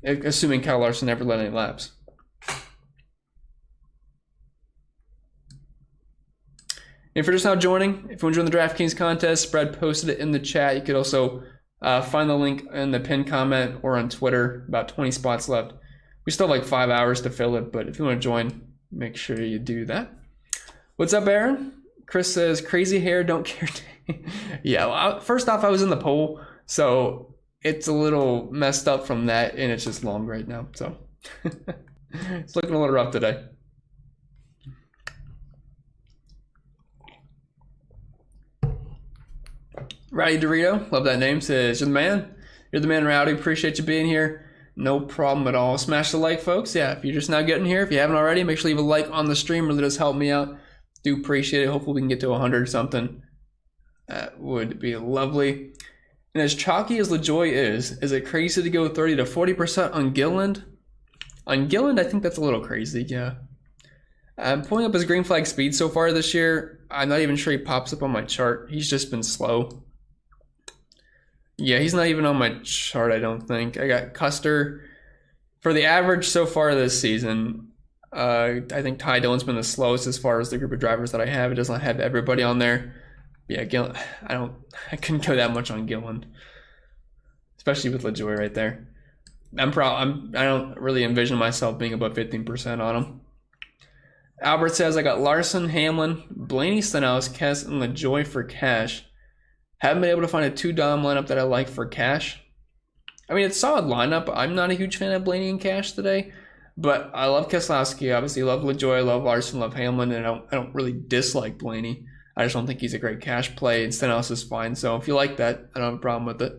S1: Assuming Kyle Larson never led any laps. If you're just now joining, if you want to join the DraftKings contest, Spread posted it in the chat. You could also find the link in the pinned comment or on Twitter. About 20 spots left. We still have like 5 hours to fill it, but if you want to join, make sure you do that. What's up, Aaron? Chris says, crazy hair, don't care. Yeah, well, first off, I was in the poll, so it's a little messed up from that, and it's just long right now. So it's looking a little rough today. Rowdy Dorito, love that name, says, you're the man. You're the man, Rowdy. Appreciate you being here. No problem at all. Smash the like, folks. Yeah, if you're just now getting here, if you haven't already, make sure you leave a like on the stream. Really does help me out. Do appreciate it. Hopefully we can get to 100 or something. That would be lovely. And as chalky as LaJoy is it crazy to go 30 to 40% on Gilliland? On Gilliland, I think that's a little crazy, yeah. I'm pulling up his green flag speed so far this year. I'm not even sure he pops up on my chart. He's just been slow. Yeah, he's not even on my chart, I don't think. I got Custer. For the average so far this season, I think Ty Dillon's been the slowest as far as the group of drivers that I have. It doesn't have everybody on there. Yeah, Gilliland, I couldn't go that much on Gilliland, especially with LaJoy right there. I don't really envision myself being above 15% on him. Albert says, I got Larson, Hamlin, Blaney, Stenhouse, Kess, and LaJoy for cash. Haven't been able to find a 2-dom lineup that I like for cash. I mean, it's a solid lineup. I'm not a huge fan of Blaney and cash today, but I love Keselowski. Obviously, love LaJoy, love Larson, love Hamlin, and I don't really dislike Blaney. I just don't think he's a great cash play, and Stenhouse is fine. So if you like that, I don't have a problem with it.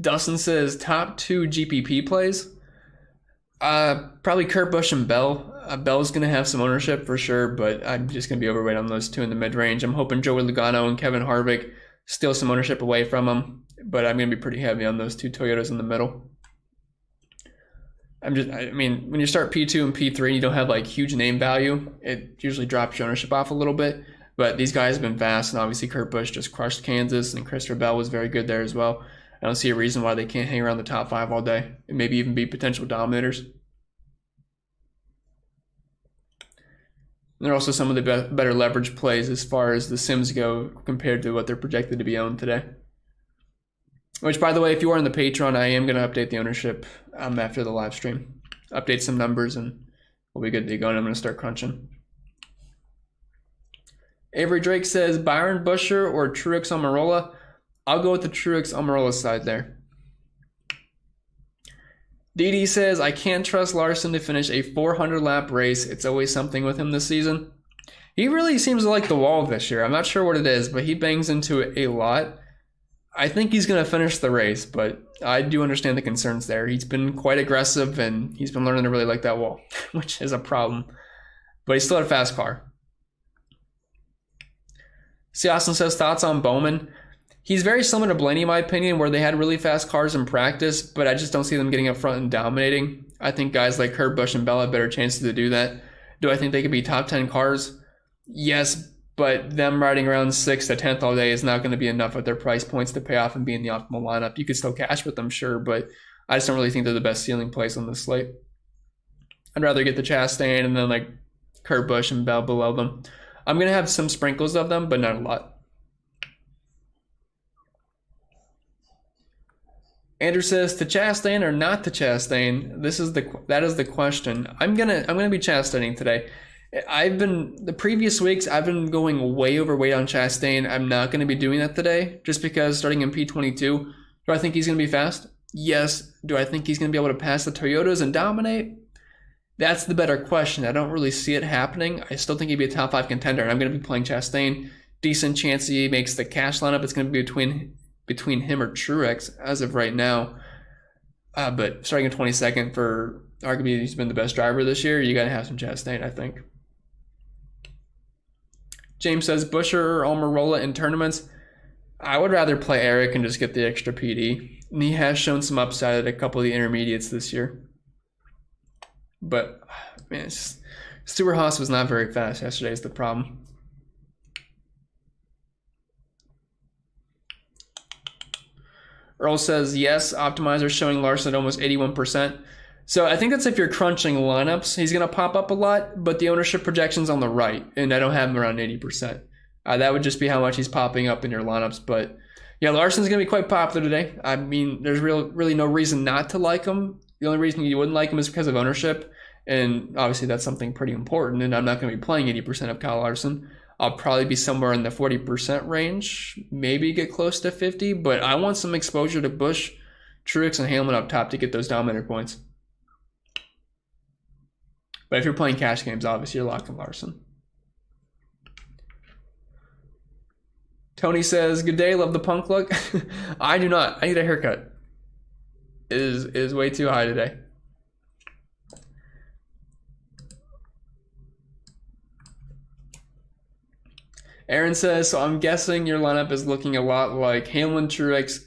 S1: Dustin says, top 2 GPP plays. Probably Kurt Busch and Bell. Bell's going to have some ownership for sure, but I'm just going to be overweight on those 2 in the mid-range. I'm hoping Joey Logano and Kevin Harvick steal some ownership away from them, but I'm going to be pretty heavy on those 2 Toyotas in the middle. I mean, when you start P2 and P3, you don't have like huge name value. It usually drops your ownership off a little bit, but these guys have been fast, and obviously Kurt Busch just crushed Kansas, and Christopher Bell was very good there as well. I don't see a reason why they can't hang around the top 5 all day and maybe even be potential dominators. And they're also some of the better leverage plays as far as the sims go compared to what they're projected to be owned today. Which, by the way, if you are on the Patreon, I am going to update the ownership after the live stream. Update some numbers and we'll be good to go, and I'm going to start crunching. Avery Drake says, Byron Buescher or Truex Almirola? I'll go with the Truex Almirola side there. DD says, I can't trust Larson to finish a 400-lap race. It's always something with him this season. He really seems to like the wall this year. I'm not sure what it is, but he bangs into it a lot. I think he's going to finish the race, but I do understand the concerns there. He's been quite aggressive, and he's been learning to really like that wall, which is a problem. But he's still had a fast car. C. Austin says, thoughts on Bowman? He's very similar to Blaney, in my opinion, where they had really fast cars in practice, but I just don't see them getting up front and dominating. I think guys like Kurt Busch and Bell have better chances to do that. Do I think they could be top 10 cars? Yes, but them riding around 6th to 10th all day is not going to be enough at their price points to pay off and be in the optimal lineup. You could still cash with them, sure, but I just don't really think they're the best ceiling plays on this slate. I'd rather get the Chastain and then like Kurt Busch and Bell below them. I'm going to have some sprinkles of them, but not a lot. Andrew says, to Chastain or not to Chastain? That is the question. I'm gonna be Chastaining today. The previous weeks I've been going way overweight on Chastain. I'm not gonna be doing that today, just because starting in P22, do I think he's gonna be fast? Yes. Do I think he's gonna be able to pass the Toyotas and dominate? That's the better question. I don't really see it happening. I still think he'd be a top 5 contender, and I'm gonna be playing Chastain. Decent chance he makes the cash lineup. It's gonna be between him or Truex as of right now. But starting in 22nd for arguably he's been the best driver this year, you got to have some Chastain, I think. James says, Buescher or Almirola in tournaments? I would rather play Eric and just get the extra PD. And he has shown some upside at a couple of the intermediates this year. But man, it's just, Stuart Haas was not very fast yesterday is the problem. Earl says, yes, optimizer showing Larson at almost 81%. So I think that's if you're crunching lineups. He's going to pop up a lot, but the ownership projection's on the right, and I don't have him around 80%. That would just be how much he's popping up in your lineups. But yeah, Larson's going to be quite popular today. I mean, there's really no reason not to like him. The only reason you wouldn't like him is because of ownership, and obviously that's something pretty important, and I'm not going to be playing 80% of Kyle Larson. I'll probably be somewhere in the 40% range, maybe get close to 50, but I want some exposure to Busch, Truex, and Hamlin up top to get those Dominator points. But if you're playing cash games, obviously you're locking Larson. Tony says, good day, love the punk look. I do not. I need a haircut. It is way too high today. Aaron says, so I'm guessing your lineup is looking a lot like Hamlin, Truex,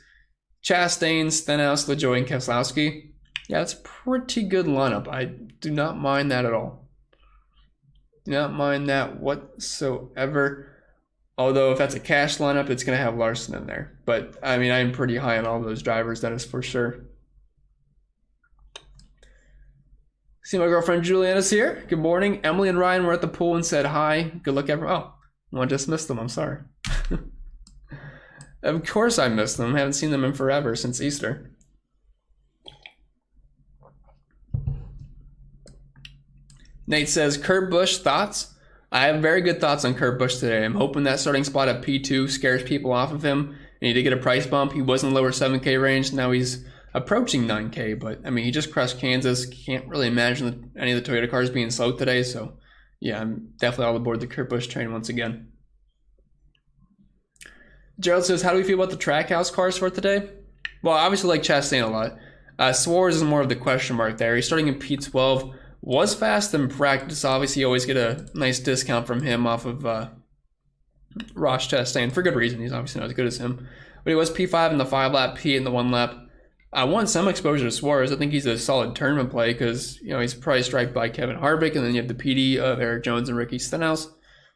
S1: Chastain, Stenhouse, LaJoie, and Keselowski. Yeah, it's a pretty good lineup. I do not mind that at all. Do not mind that whatsoever. Although if that's a cash lineup, it's going to have Larson in there. But, I mean, I'm pretty high on all those drivers, that is for sure. See my girlfriend Juliana's here. Good morning. Emily and Ryan were at the pool and said hi. Good luck, everyone. Oh, well, I just missed them. I'm sorry. Of course I missed them. I haven't seen them in forever, since Easter. Nate says, Kurt Busch, thoughts? I have very good thoughts on Kurt Busch today. I'm hoping that starting spot at P2 scares people off of him. And he did get a price bump. He was in the lower 7K range. Now he's approaching 9K. But, I mean, he just crushed Kansas. Can't really imagine any of the Toyota cars being slow today. So, yeah, I'm definitely all aboard the Kurt Busch train once again. Gerald says, how do we feel about the Trackhouse cars for today? Well, I obviously like Chastain a lot. Suarez is more of the question mark there. He's starting in P12. Was fast in practice. Obviously, you always get a nice discount from him off of Ross Chastain for good reason. He's obviously not as good as him. But he was P5 in the 5-lap, P in the 1-lap. I want some exposure to Suarez. I think he's a solid tournament play because, you know, he's probably striped by Kevin Harvick, and then you have the PD of Eric Jones and Ricky Stenhouse.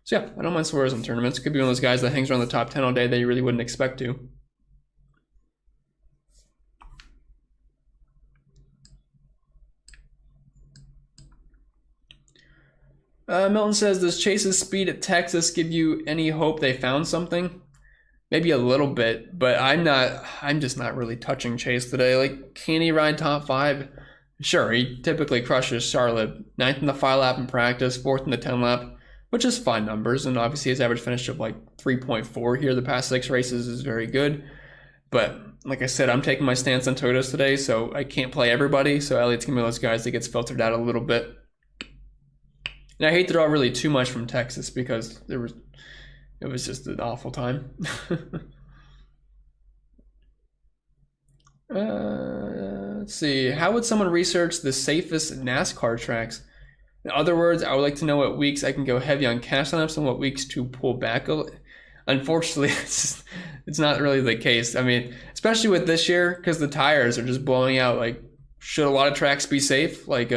S1: So, yeah, I don't mind Suarez in tournaments. Could be one of those guys that hangs around the top 10 all day that you really wouldn't expect to. Milton says, does Chase's speed at Texas give you any hope they found something? Maybe a little bit, but I'm just not really touching Chase today. Like, can he ride top 5? Sure, he typically crushes Charlotte. 9th in the 5-lap in practice, 4th in the 10-lap, which is fine numbers, and obviously his average finish of like 3.4 here the past 6 races is very good. But like I said, I'm taking my stance on Toyotas today, so I can't play everybody, so Elliott's gonna be one of those guys that gets filtered out a little bit. And I hate to draw really too much from Texas because it was just an awful time. Let's see. How would someone research the safest NASCAR tracks? In other words, I would like to know what weeks I can go heavy on cash lineups and what weeks to pull back. Unfortunately, it's not really the case. I mean, especially with this year, because the tires are just blowing out. Like, should a lot of tracks be safe? Like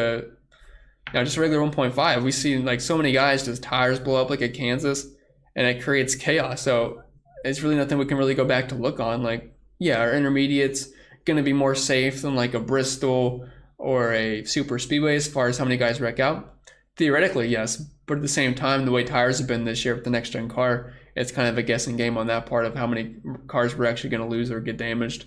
S1: just regular 1.5. We've seen like so many guys just tires blow up like at Kansas, and it creates chaos. So it's really nothing we can really go back to look on. Like, yeah, our intermediate's going to be more safe than like a Bristol or a super speedway as far as how many guys wreck out. Theoretically, yes, but at the same time, the way tires have been this year with the next gen car, it's kind of a guessing game on that part of how many cars we're actually going to lose or get damaged.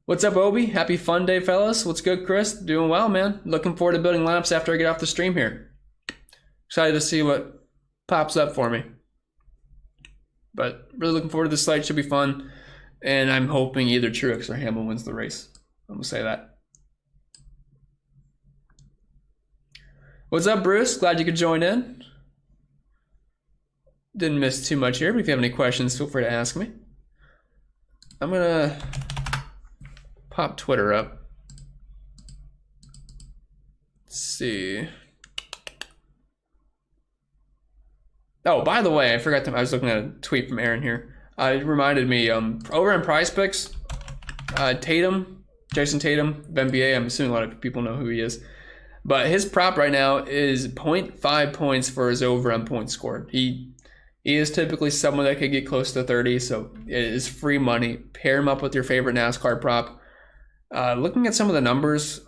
S1: What's up, Obi? Happy fun day, fellas. What's good, Chris? Doing well, man. Looking forward to building lineups after I get off the stream here. Excited to see what pops up for me. But really looking forward to this slate. Should be fun. And I'm hoping either Truex or Hamlin wins the race. I'm going to say that. What's up, Bruce? Glad you could join in. Didn't miss too much here, but if you have any questions, feel free to ask me. I'm going to pop Twitter up. Let's see. Oh, by the way, I forgot to. I was looking at a tweet from Aaron here. It reminded me. Over in Prize Picks, Tatum Jason Tatum of NBA. I'm assuming a lot of people know who he is. But his prop right now is 0.5 points for his over on points scored. He is typically someone that could get close to 30, so it is free money. Pair him up with your favorite NASCAR prop. Looking at some of the numbers,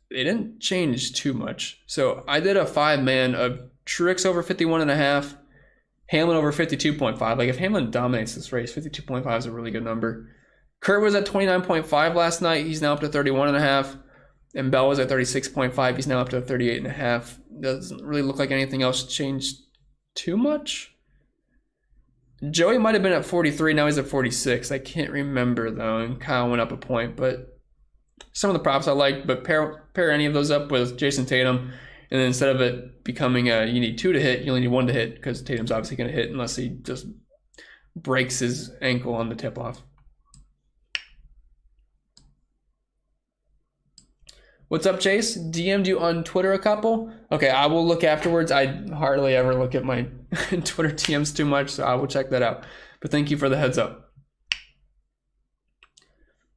S1: they didn't change too much. So I did a 5-man of Truex over 51.5, Hamlin over 52.5. Like if Hamlin dominates this race, 52.5 is a really good number. Kurt was at 29.5 last night. He's now up to 31.5. And Bell was at 36.5. He's now up to 38.5. Doesn't really look like anything else changed too much. Joey might have been at 43. Now he's at 46. I can't remember though. And Kyle went up a point. But some of the props I like. But pair any of those up with Jason Tatum. And then instead of it becoming you need 2 to hit, you only need 1 to hit. Because Tatum's obviously going to hit unless he just breaks his ankle on the tip-off. What's up, Chase? DM'd you on Twitter a couple? Okay, I will look afterwards. I hardly ever look at my Twitter DMs too much, so I will check that out. But thank you for the heads up.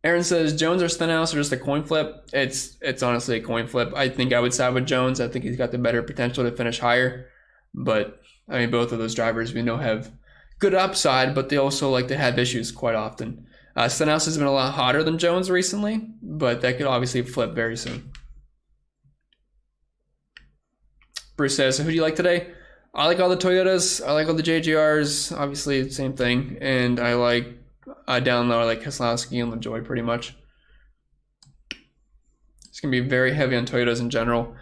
S1: Aaron says, Jones or Stenhouse or just a coin flip? It's honestly a coin flip. I think I would side with Jones. I think he's got the better potential to finish higher. But, I mean, both of those drivers we know have good upside, but they also like to have issues quite often. Stenhouse has been a lot hotter than Jones recently, but that could obviously flip very soon. Bruce says, so who do you like today? I like all the Toyotas. I like all the JGRs. Obviously, same thing. And I like down low, I like Keselowski and LaJoy pretty much. It's going to be very heavy on Toyotas in general.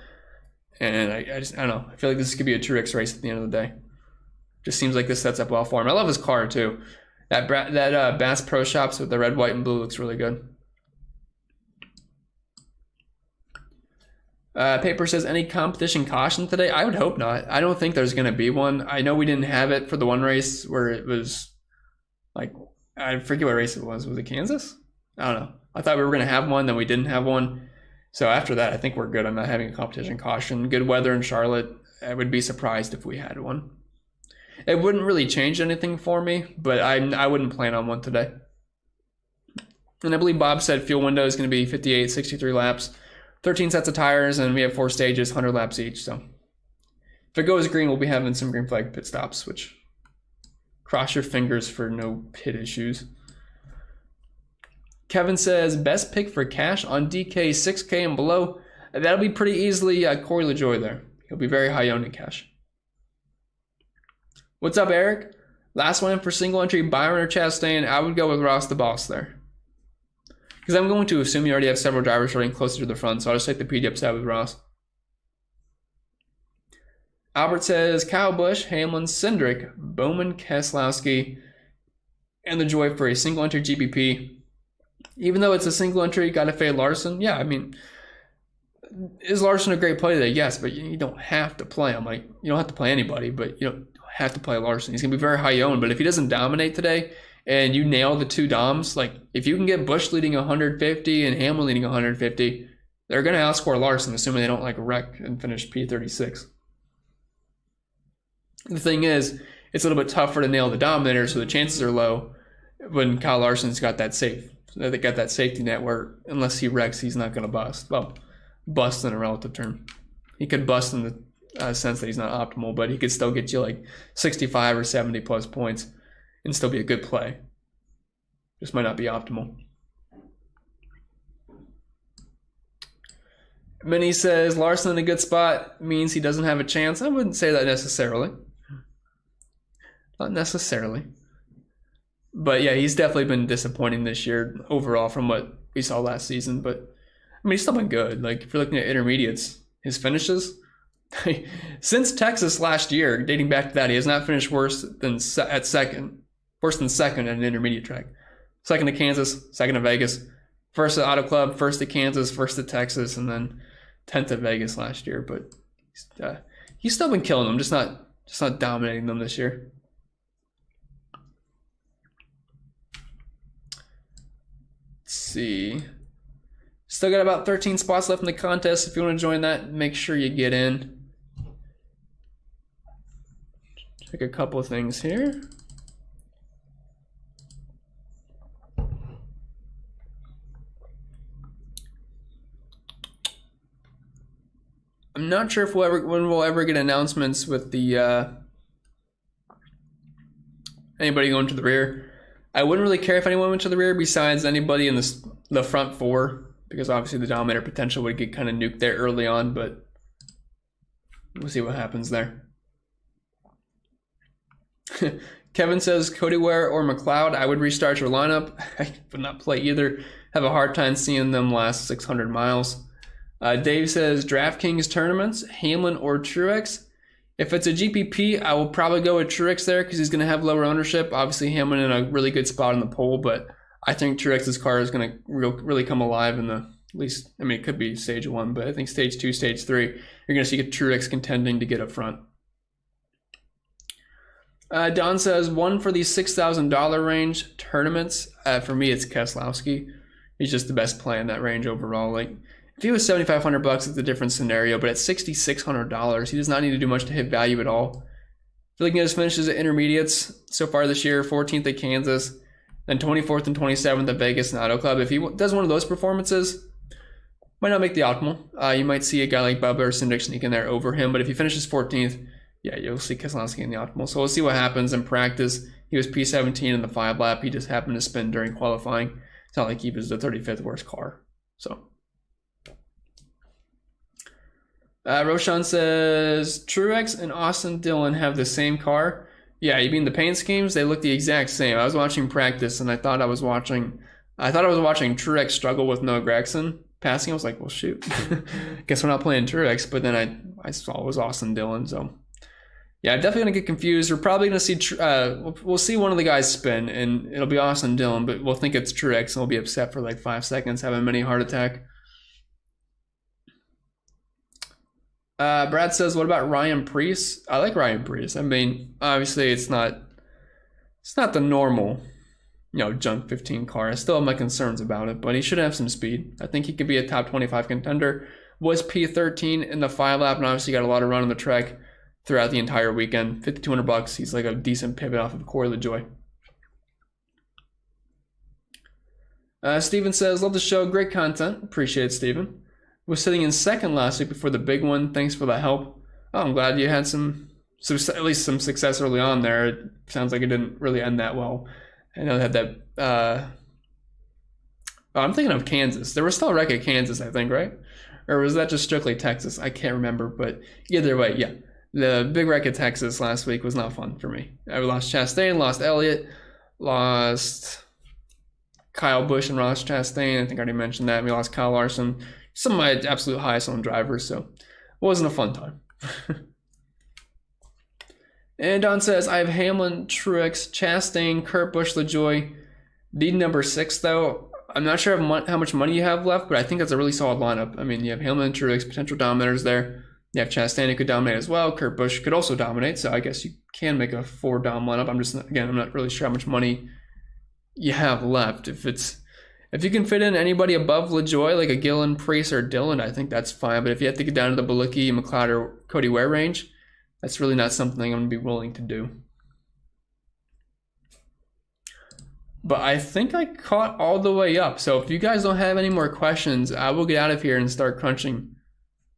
S1: And I don't know. I feel like this could be a Truex race at the end of the day. Just seems like this sets up well for him. I love his car, too. That Bass Pro Shops with the red, white, and blue looks really good. Paper says, any competition caution today? I would hope not. I don't think there's going to be one. I know we didn't have it for the one race where it was like, I forget what race it was. Was it Kansas? I don't know. I thought we were going to have one, then we didn't have one. So after that, I think we're good on not having a competition caution. Good weather in Charlotte. I would be surprised if we had one. It wouldn't really change anything for me, but I wouldn't plan on one today. And I believe Bob said fuel window is going to be 58, 63 laps, 13 sets of tires, and we have 4 stages, 100 laps each. So if it goes green, we'll be having some green flag pit stops, which cross your fingers for no pit issues. Kevin says, best pick for cash on DK 6K and below. That'll be pretty easily Corey LaJoy there. He'll be very high owned in cash. What's up, Eric? Last one in for single entry, Byron or Chastain. I would go with Ross the Boss there. Because I'm going to assume you already have several drivers running closer to the front, so I'll just take the PD upside with Ross. Albert says, Kyle Busch, Hamlin, Cindric, Bowman, Keselowski, and LaJoy for a single entry GPP. Even though it's a single entry, got to fade Larson. Yeah, I mean, is Larson a great play today? Yes, but you don't have to play him. Like, you don't have to play anybody, but you don't have to play Larson. He's going to be very high owned, but if he doesn't dominate today and you nail the 2 doms, like if you can get Busch leading 150 and Hamlin leading 150, they're going to outscore Larson, assuming they don't like wreck and finish P36. The thing is, it's a little bit tougher to nail the Dominator, so the chances are low when Kyle Larson's got that they got that safety net where unless he wrecks, he's not going to bust. Well, bust in a relative term. He could bust in the sense that he's not optimal, but he could still get you like 65 or 70 plus points and still be a good play. Just might not be optimal. Minnie says, Larson in a good spot means he doesn't have a chance. I wouldn't say that necessarily. Not necessarily. But yeah, he's definitely been disappointing this year overall from what we saw last season. But I mean, he's still been good. Like if you're looking at intermediates, his finishes, since Texas last year, dating back to that, he has not finished worse than second at an intermediate track. Second to Kansas, second to Vegas, first at Auto Club, first to Kansas, first to Texas, and then 10th at Vegas last year. But he's still been killing them, just not dominating them this year. Let's see. Still got about 13 spots left in the contest. If you want to join that, make sure you get in. Check a couple of things here. I'm not sure if when we'll ever get announcements with the anybody going to the rear. I wouldn't really care if anyone went to the rear besides anybody in the front four, because obviously the Dominator potential would get kind of nuked there early on, but we'll see what happens there. Kevin says Cody Ware or McLeod. I would restart your lineup. I would not play either. Have a hard time seeing them last 600 miles. Dave says DraftKings tournaments, Hamlin or Truex. If it's a GPP, I will probably go with Truex there because he's going to have lower ownership. Obviously, Hamlin in a really good spot in the poll, but I think Truex's car is going to really come alive in the, at least, I mean, it could be stage 1, but I think stage 2, stage 3, you're going to see Truex contending to get up front. Don says, one for the $6,000 range tournaments. For me, it's Keselowski. He's just the best play in that range overall. Like, if he was $7,500, it's a different scenario, but at $6,600, he does not need to do much to hit value at all. I feel like he has finishes at intermediates so far this year, 14th at Kansas, then 24th and 27th at Vegas and Auto Club. If he does one of those performances, might not make the optimal. You might see a guy like Bubba or Cindric sneak in there over him, but if he finishes 14th, yeah, you'll see Keselowski in the optimal. So we'll see what happens in practice. He was P17 in the 5 lap. He just happened to spin during qualifying. It's not like he was the 35th worst car. So Roshan says Truex and Austin Dillon have the same car. Yeah, you mean the paint schemes? They look the exact same. I was watching practice and I thought I was watching Truex struggle with Noah Gragson passing. I was like, well, shoot. Guess we're not playing Truex. But then I saw it was Austin Dillon. So yeah, I'm definitely gonna get confused. We're probably gonna see we'll see one of the guys spin and it'll be Austin Dillon, but we'll think it's Truex and we'll be upset for like 5 seconds, have a mini heart attack. Brad says, what about Ryan Preece? I like Ryan Preece. I mean, obviously it's not the normal, junk 15 car. I still have my concerns about it, but he should have some speed. I think he could be a top 25 contender. Was P13 in the 5 lap and obviously got a lot of run on the track throughout the entire weekend. $5,200. He's like a decent pivot off of Corey LaJoie. Steven says, love the show. Great content. Appreciate it, Steven. Was sitting in second last week before the big one. Thanks for the help. Oh, I'm glad you had at least some success early on there. It sounds like it didn't really end that well. I know they had that. I'm thinking of Kansas. There was still a wreck at Kansas, I think, right? Or was that just strictly Texas? I can't remember. But either way, yeah. The big wreck at Texas last week was not fun for me. I lost Chastain, lost Elliott, lost Kyle Busch and Ross Chastain. I think I already mentioned that. We lost Kyle Larson. Some of my absolute highest on drivers, so it wasn't a fun time. And Don says, I have Hamlin, Truex, Chastain, Kurt Busch, LaJoie. Need number 6, though. I'm not sure how much money you have left, but I think that's a really solid lineup. I mean, you have Hamlin, Truex, potential dominators there. You have Chastain who could dominate as well. Kurt Busch could also dominate, so I guess you can make a 4-dom lineup. I'm not really sure how much money you have left. If you can fit in anybody above LaJoie, like a Gillen, Preece, or Dillon, I think that's fine. But if you have to get down to the Balicki, McLeod, or Cody Ware range, that's really not something I'm going to be willing to do. But I think I caught all the way up. So if you guys don't have any more questions, I will get out of here and start crunching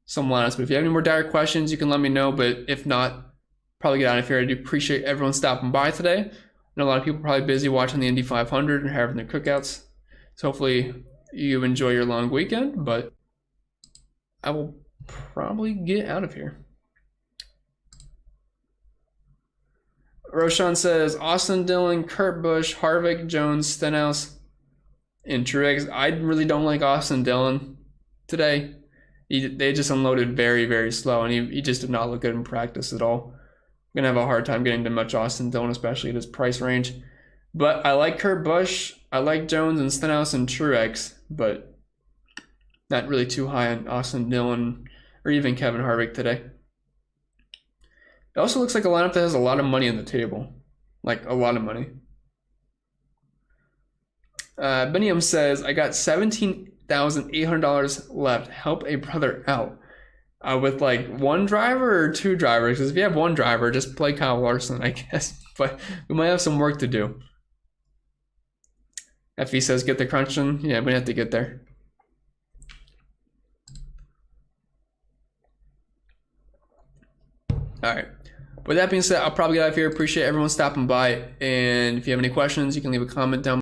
S1: some lineups. But if you have any more direct questions, you can let me know. But if not, probably get out of here. I do appreciate everyone stopping by today. I know a lot of people are probably busy watching the Indy 500 and having their cookouts. So hopefully you enjoy your long weekend, but I will probably get out of here. Roshan says, Austin Dillon, Kurt Busch, Harvick, Jones, Stenhouse, and Truex. I really don't like Austin Dillon today. They just unloaded very, very slow, and he just did not look good in practice at all. I'm going to have a hard time getting to much Austin Dillon, especially at his price range. But I like Kurt Busch, I like Jones and Stenhouse and Truex, but not really too high on Austin Dillon or even Kevin Harvick today. It also looks like a lineup that has a lot of money on the table. Like, a lot of money. Beniam says, I got $17,800 left. Help a brother out. With like 1 driver or 2 drivers? Because if you have 1 driver, just play Kyle Larson, I guess. But we might have some work to do. Effie says, get the crunching. Yeah, we have to get there. With that being said, I'll probably get out of here. Appreciate everyone stopping by. And if you have any questions, you can leave a comment down